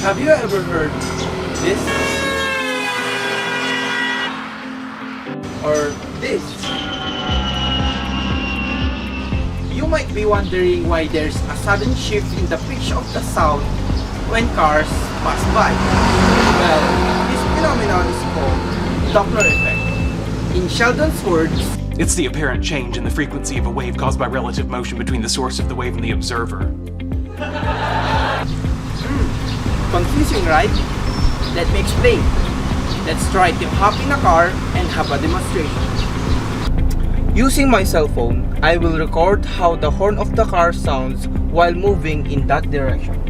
Have you ever heard this? Or this? You might be wondering why there's a sudden shift in the pitch of the sound when cars pass by. Well, this phenomenon is called Doppler effect. In Sheldon's words, it's the apparent change in the frequency of a wave caused by relative motion between the source of the wave and the observer. Confusing, right? Let me explain. Let's try to hop in a car and have a demonstration. Using my cell phone, I will record how the horn of the car sounds while moving in that direction.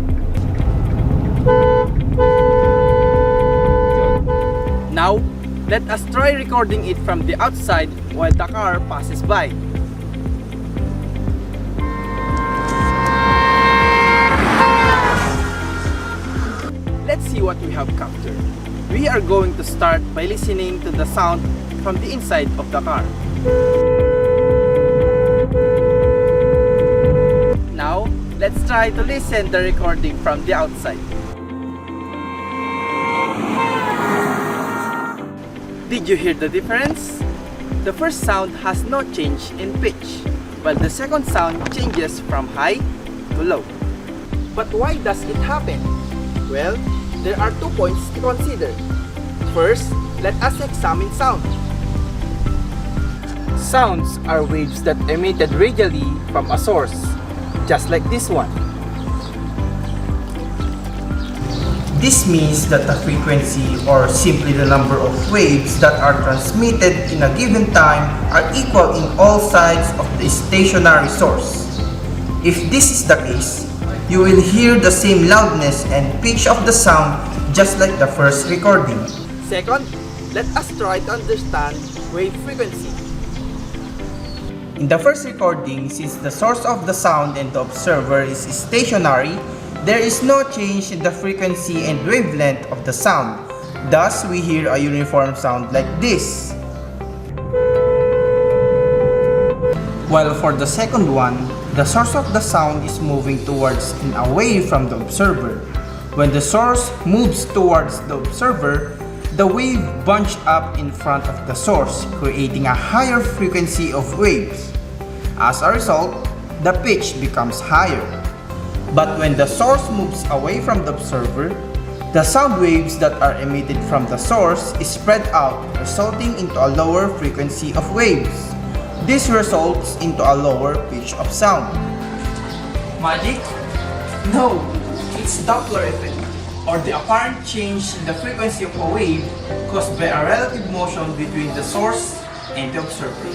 Now, let us try recording it from the outside while the car passes by. Let's see what we have captured. We are going to start by listening to the sound from the inside of the car. Now, let's try to listen the recording from the outside. Did you hear the difference? The first sound has no change in pitch, while the second sound changes from high to low. But why does it happen? Well, there are 2 points to consider. First, let us examine sound. Sounds are waves that emitted radially from a source, just like this one. This means that the frequency, or simply the number of waves that are transmitted in a given time, are equal in all sides of the stationary source. If this is the case, you will hear the same loudness and pitch of the sound just like the first recording. Second, let us try to understand wave frequency. In the first recording, since the source of the sound and the observer is stationary, there is no change in the frequency and wavelength of the sound. Thus, we hear a uniform sound like this. While for the second one, the source of the sound is moving towards and away from the observer. When the source moves towards the observer, the wave bunched up in front of the source, creating a higher frequency of waves. As a result, the pitch becomes higher. But when the source moves away from the observer, the sound waves that are emitted from the source is spread out, resulting into a lower frequency of waves. This results into a lower pitch of sound. Magic? No, it's Doppler effect, or the apparent change in the frequency of a wave caused by a relative motion between the source and the observer.